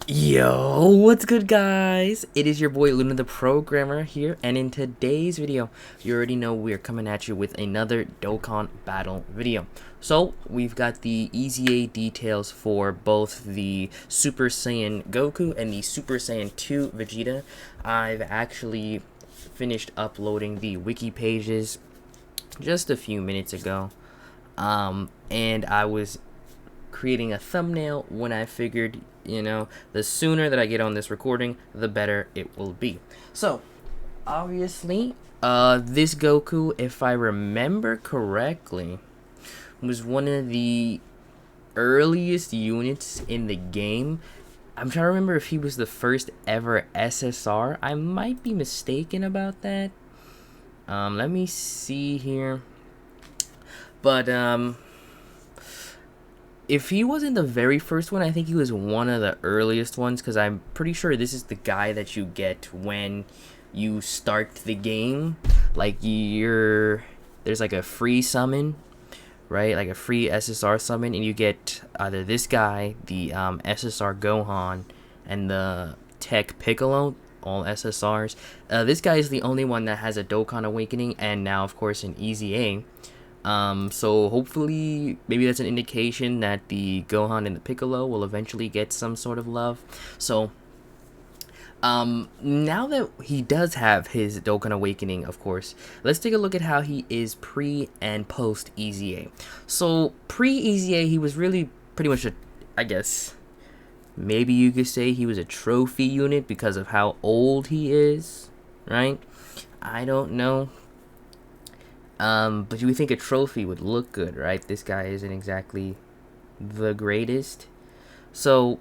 Yo, what's good, guys? It is your boy Luna the Programmer here, and in today's video, you already know we're coming at you with another Dokkan battle video. So, we've got the EZA details for both the Super Saiyan Goku and the Super Saiyan 2 Vegeta. I've actually finished uploading the wiki pages just a few minutes ago, and I was creating a thumbnail when I figured, the sooner that I get on this recording, the better it will be. So, obviously, this Goku, if I remember correctly, was one of the earliest units in the game. I'm trying to remember if he was the first ever SSR. I might be mistaken about that. Let me see here. But, if he wasn't the very first one, I think he was one of the earliest ones, because I'm pretty sure this is the guy that you get when you start the game. Like, there's like a free summon, right? Like a free SSR summon, and you get either this guy, the SSR Gohan, and the Tech Piccolo, all SSRs. This guy is the only one that has a Dokkan Awakening, and now, of course, an EZA. So hopefully, maybe that's an indication that the Gohan and the Piccolo will eventually get some sort of love. So, now that he does have his Dokkan Awakening, of course, let's take a look at how he is pre and post EZA. So, pre-EZA, he was really pretty much I guess, maybe you could say he was a trophy unit because of how old he is, right? I don't know. But you would think a trophy would look good, right? This guy isn't exactly the greatest. So,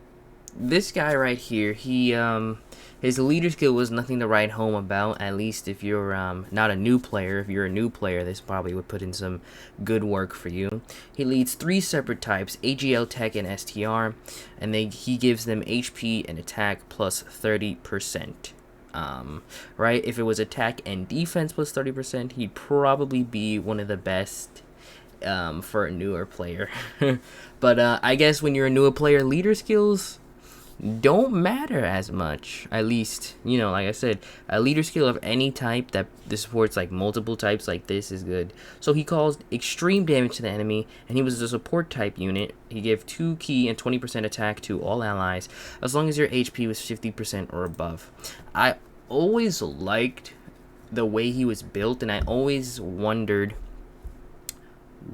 this guy right here, his leader skill was nothing to write home about, at least if you're, not a new player. If you're a new player, this probably would put in some good work for you. He leads 3 separate types, AGL, Tech, and STR, and he gives them HP and attack plus 30%. Right? If it was attack and defense plus 30%, he'd probably be one of the best for a newer player. But I guess when you're a newer player, leader skills don't matter as much. At least, like I said, a leader skill of any type that supports like multiple types like this is good. So he caused extreme damage to the enemy, and he was a support type unit. He gave 2 ki and 20% attack to all allies, as long as your HP was 50% or above. I always liked the way he was built, and I always wondered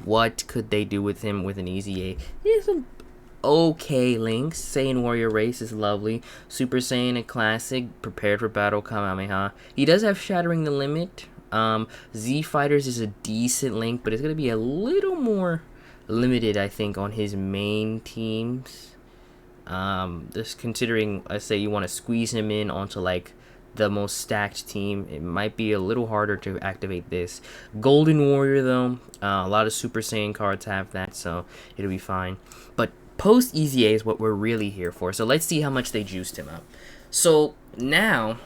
what could they do with him with an EZA. He has some okay links. Saiyan Warrior Race is lovely. Super Saiyan and Classic, prepared for battle, Kamehameha. He does have Shattering the Limit. Z Fighters is a decent link, but it's going to be a little more limited, I think, on his main teams. Just considering, let's say you want to squeeze him in onto like the most stacked team, it might be a little harder to activate this. Golden Warrior, though, a lot of Super Saiyan cards have that, so it'll be fine. But post EZA is what we're really here for, so let's see how much they juiced him up. So now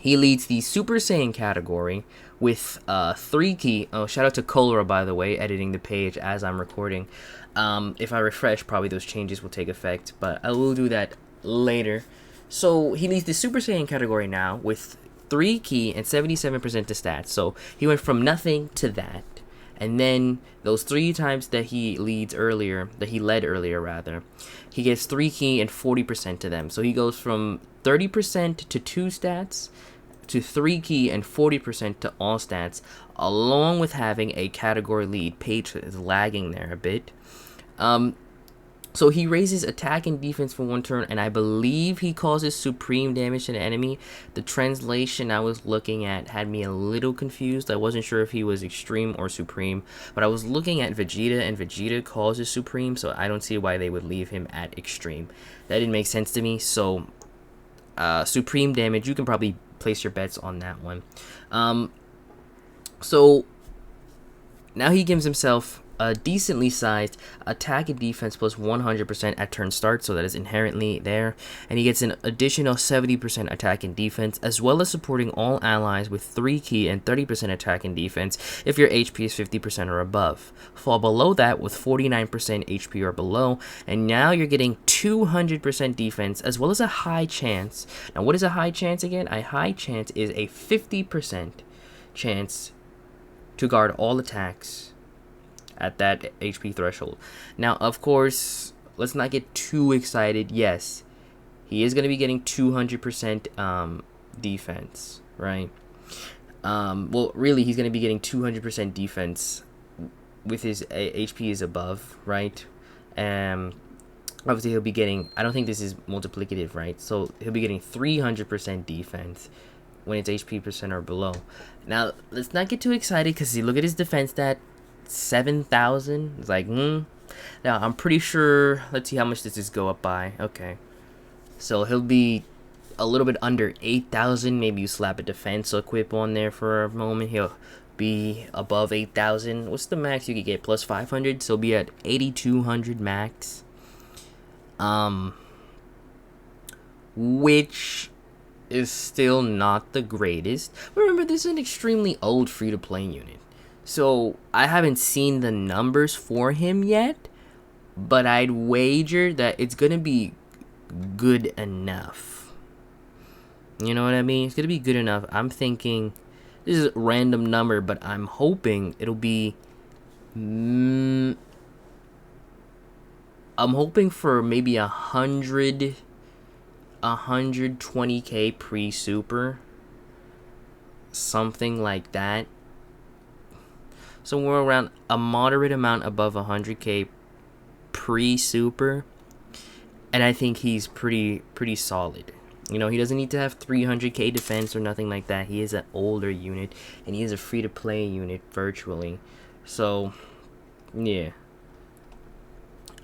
he leads the Super Saiyan category with 3 ki. Oh, shout out to Cholera, by the way, editing the page as I'm recording. If I refresh, probably those changes will take effect, but I will do that later. So he leads the Super Saiyan category now with 3 ki and 77% to stats. So he went from nothing to that. And then those 3 times that he led earlier, he gets 3 ki and 40% to them. So he goes from 30% to 2 stats to 3 ki and 40% to all stats, along with having a category lead. Page is lagging there a bit. So he raises attack and defense for 1 turn, and I believe he causes supreme damage to the enemy. The translation I was looking at had me a little confused. I wasn't sure if he was extreme or supreme, but I was looking at Vegeta, and Vegeta causes supreme, so I don't see why they would leave him at extreme. That didn't make sense to me, so supreme damage, you can probably place your bets on that one. So now he gives himself a decently sized attack and defense plus 100% at turn start, so that is inherently there. And he gets an additional 70% attack and defense, as well as supporting all allies with 3 key and 30% attack and defense if your HP is 50% or above. Fall below that with 49% HP or below, and now you're getting 200% defense, as well as a high chance. Now, what is a high chance again? A high chance is a 50% chance to guard all attacks at that HP threshold. Now, of course, let's not get too excited. Yes, he is going to be getting 200% defense, right? Well, really, he's going to be getting 200% defense with his HP is above, right? Obviously, he'll be getting, I don't think this is multiplicative, right? So he'll be getting 300% defense when it's HP percent or below. Now, let's not get too excited, because you look at his defense stat, 7,000. It's like, Now, I'm pretty sure, let's see how much does this go up by. Okay. So he'll be a little bit under 8,000. Maybe you slap a defense equip on there for a moment. He'll be above 8,000. What's the max you could get? Plus 500. So he'll be at 8,200 max. Which is still not the greatest. But remember, this is an extremely old free-to-play unit, so I haven't seen the numbers for him yet, but I'd wager that it's gonna be good enough. You know what I mean? It's gonna be good enough. I'm thinking, this is a random number, but I'm hoping it'll be I'm hoping for maybe 120k pre-super, something like that. Somewhere around a moderate amount above 100k pre-super, and I think he's pretty solid. You know, he doesn't need to have 300k defense or nothing like that. He is an older unit, and he is a free-to-play unit virtually. So, yeah.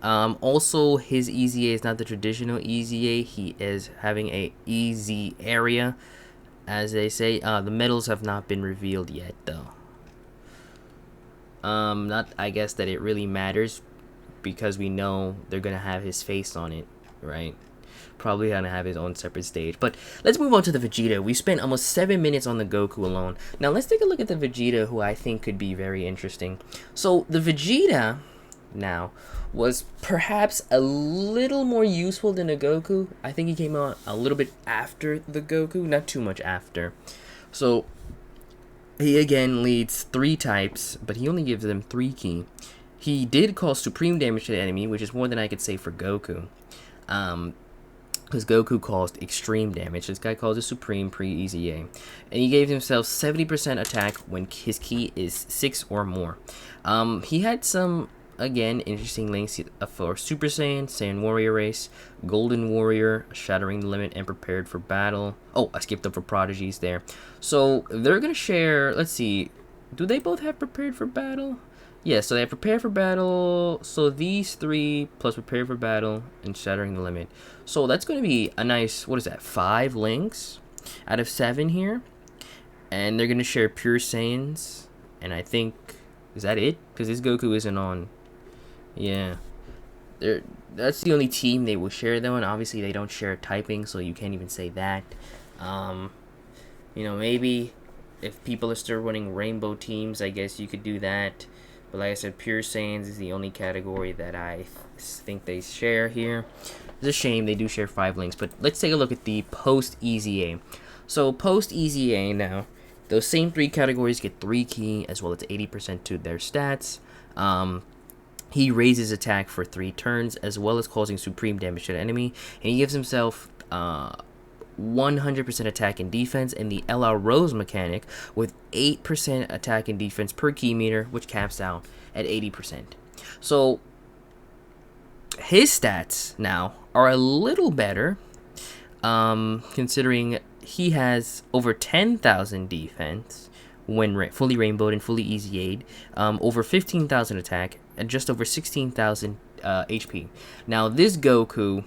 Also, his EZA is not the traditional EZA. He is having a EZ area, as they say. The medals have not been revealed yet, though. Not, I guess that it really matters, because we know they're gonna have his face on it, right? Probably gonna have his own separate stage. But let's move on to the Vegeta. We spent almost 7 minutes on the Goku alone. Now let's take a look at the Vegeta, who I think could be very interesting. So the Vegeta now was perhaps a little more useful than a Goku. I think he came out a little bit after the Goku, not too much after. So he again leads 3 types, but he only gives them 3 ki. He did cause supreme damage to the enemy, which is more than I could say for Goku. Because Goku caused extreme damage. This guy causes supreme pre-EZA. And he gave himself 70% attack when his ki is 6 or more. He had some, again, interesting links for Super Saiyan, Saiyan Warrior Race, Golden Warrior, Shattering the Limit, and Prepared for Battle. Oh, I skipped over Prodigies there. So, they're going to share, let's see, do they both have Prepared for Battle? Yeah, so they have Prepared for Battle, so these 3 plus Prepared for Battle and Shattering the Limit. So that's going to be a nice, what is that, 5 links out of 7 here. And they're going to share Pure Saiyans, and I think, is that it? Because this Goku isn't on. Yeah, that's the only team they will share though, and obviously they don't share typing, so you can't even say that. You know, maybe if people are still running rainbow teams, I guess you could do that. But like I said, Pure Saiyans is the only category that I think they share here. It's a shame they do share 5 links, but let's take a look at the post-EZA. So post-EZA now, those same 3 categories get 3 ki, as well as 80% to their stats. He raises attack for 3 turns, as well as causing supreme damage to the enemy. And he gives himself 100% attack and defense, and the LR Rose mechanic with 8% attack and defense per ki meter, which caps out at 80%. So his stats now are a little better, considering he has over 10,000 defense when fully rainbowed and fully EZA'd, over 15,000 attack, and just over 16,000 HP. Now this Goku,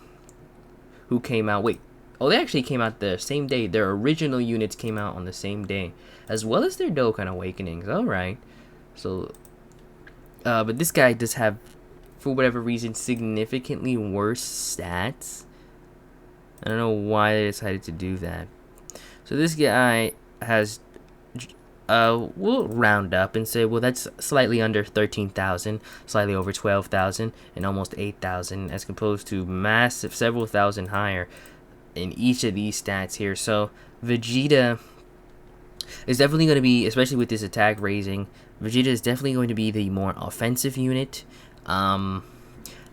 who came out, they actually came out the same day. Their original units came out on the same day, as well as their Dokkan Awakenings. Alright, so But this guy does have, for whatever reason, significantly worse stats. I don't know why they decided to do that. So this guy has, we'll round up and say, well, that's slightly under 13,000, slightly over 12,000, and almost 8,000, as opposed to massive, several thousand higher in each of these stats here. So Vegeta is definitely going to be, especially with this attack raising, Vegeta is definitely going to be the more offensive unit.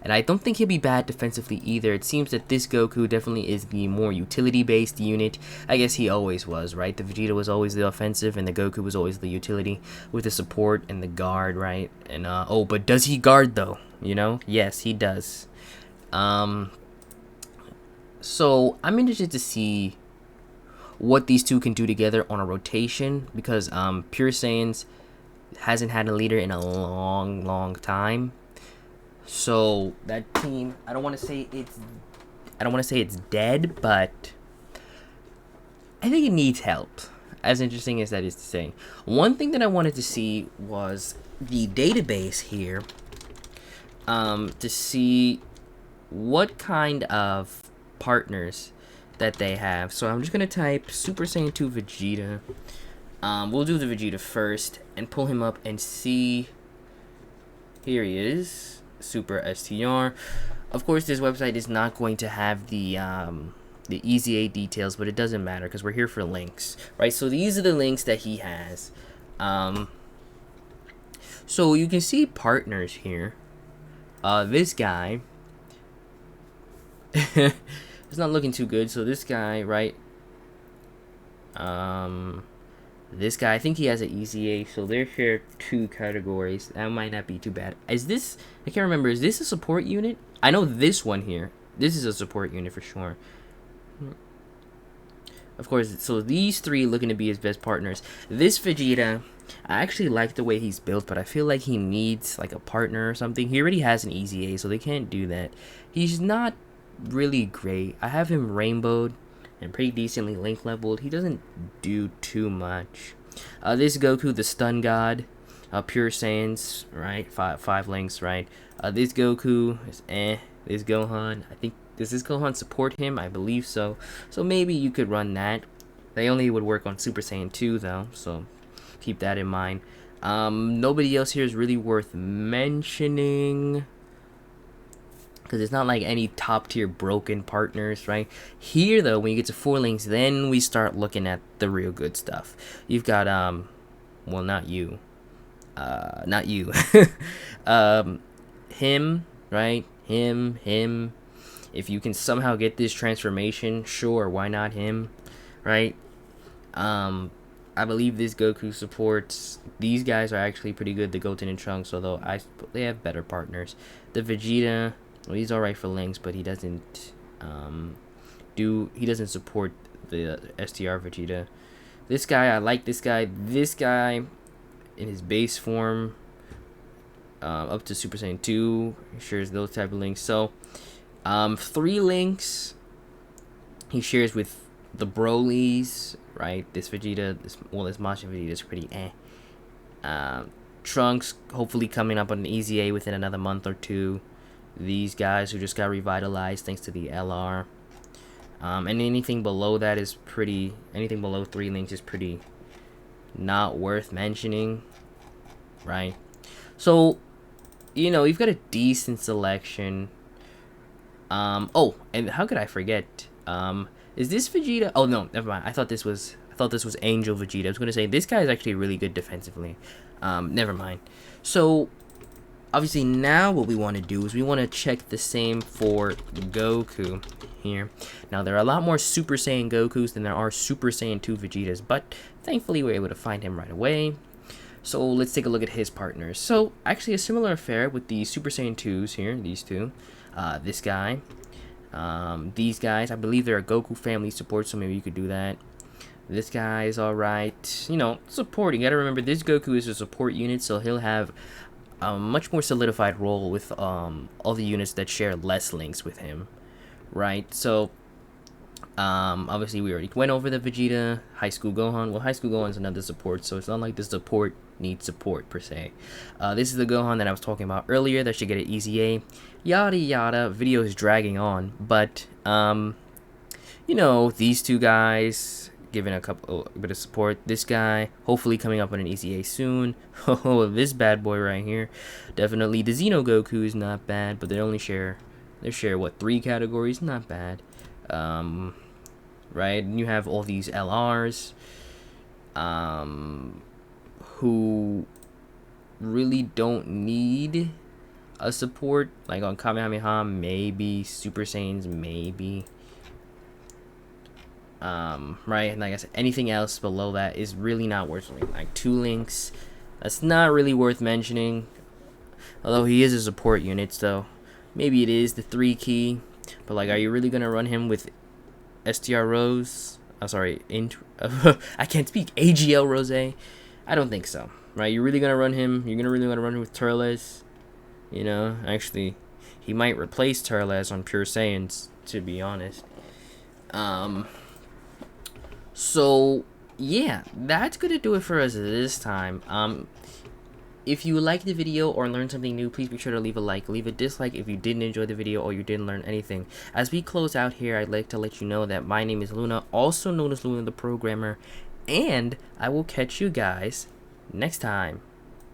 And I don't think he'll be bad defensively either. It seems that this Goku definitely is the more utility-based unit. I guess he always was, right? The Vegeta was always the offensive, and the Goku was always the utility, with the support and the guard, right? And, oh, but does he guard, though? You know? Yes, he does. So, I'm interested to see what these two can do together on a rotation, because, Pure Saiyans hasn't had a leader in a long time. So that team, I don't want to say it's dead, but I think it needs help. As interesting as that is to say, one thing that I wanted to see was the database here, to see what kind of partners that they have. So I'm just gonna type Super Saiyan 2 Vegeta. We'll do the Vegeta first and pull him up and see. Here he is. Super STR. Of course, this website is not going to have the EZA details, but it doesn't matter because we're here for links, right? So these are the links that he has. So you can see partners here. This guy it's not looking too good. So this guy, right? This guy, I think he has an EZA, so they're share 2 categories. That might not be too bad. Is this, I can't remember, is this a support unit? I know this one here. This is a support unit for sure. Of course, so these 3 looking to be his best partners. This Vegeta, I actually like the way he's built, but I feel like he needs like a partner or something. He already has an EZA, so they can't do that. He's not really great. I have him rainbowed and pretty decently link leveled. He doesn't do too much. This Goku, the stun god, Pure Saiyans, right? Five links, right? This Goku is This Gohan, I think, does this Gohan support him? I believe so. So maybe you could run that. They only would work on Super Saiyan 2 though, so keep that in mind. Nobody else here is really worth mentioning, because it's not like any top tier broken partners, right? Here though, when you get to 4 links, then we start looking at the real good stuff. You've got well, not you, him, right? Him. If you can somehow get this transformation, sure, why not him, right? I believe this Goku supports. These guys are actually pretty good, the Goten and Trunks, although they have better partners. The Vegeta, well, he's alright for links, but he doesn't support the STR Vegeta. This guy, I like this guy. This guy, in his base form, up to Super Saiyan 2, shares those type of links. So, 3 links he shares with the Brolys, right? This Vegeta, this Majin Vegeta is pretty Trunks, hopefully coming up on an EZA within another month or 2. These guys who just got revitalized thanks to the LR. And anything below that is pretty, anything below 3 links is pretty not worth mentioning, right? So, you know, you've got a decent selection. Oh, and how could I forget? Is this Vegeta? Oh no, never mind. I thought this was Angel Vegeta. I was gonna say this guy is actually really good defensively. Never mind. So obviously now what we want to do is we want to check the same for Goku here. Now there are a lot more Super Saiyan Gokus than there are Super Saiyan 2 Vegetas, but thankfully we're able to find him right away. So let's take a look at his partners. So actually a similar affair with the Super Saiyan 2s here, these 2. This guy. These guys, I believe they're a Goku family support, so maybe you could do that. This guy is alright. You know, supporting. You gotta remember, this Goku is a support unit, so he'll have a much more solidified role with all the units that share less links with him. Right? So, Obviously we already went over the Vegeta, High School Gohan. Well, High School Gohan's another support, so it's not like the support needs support per se. This is the Gohan that I was talking about earlier that should get an EZA. Yada yada. Video is dragging on, but you know, these two guys giving a bit of support. This guy hopefully coming up on an EZA soon. Oh, this bad boy right here, definitely. The Xeno Goku is not bad, but they share what, 3 categories? Not bad. Right, and you have all these LRs who really don't need a support, like on Kamehameha, maybe Super Saiyans, maybe. Right, and like I said, anything else below that is really not worth it. Like 2 links, that's not really worth mentioning, although he is a support unit, so maybe it is the 3 key. But like, are you really gonna run him with STR Rose? I can't speak. AGL Rose? I don't think so. Right? You're really gonna run him? You're gonna really gonna run him with Turles? You know, actually, he might replace Turles on Pure Saiyans, to be honest. So yeah, that's gonna do it for us this time. If you liked the video or learned something new, please be sure to leave a like, leave a dislike if you didn't enjoy the video or you didn't learn anything. As we close out here, I'd like to let you know that my name is Luna, also known as Luna the Programmer, and I will catch you guys next time.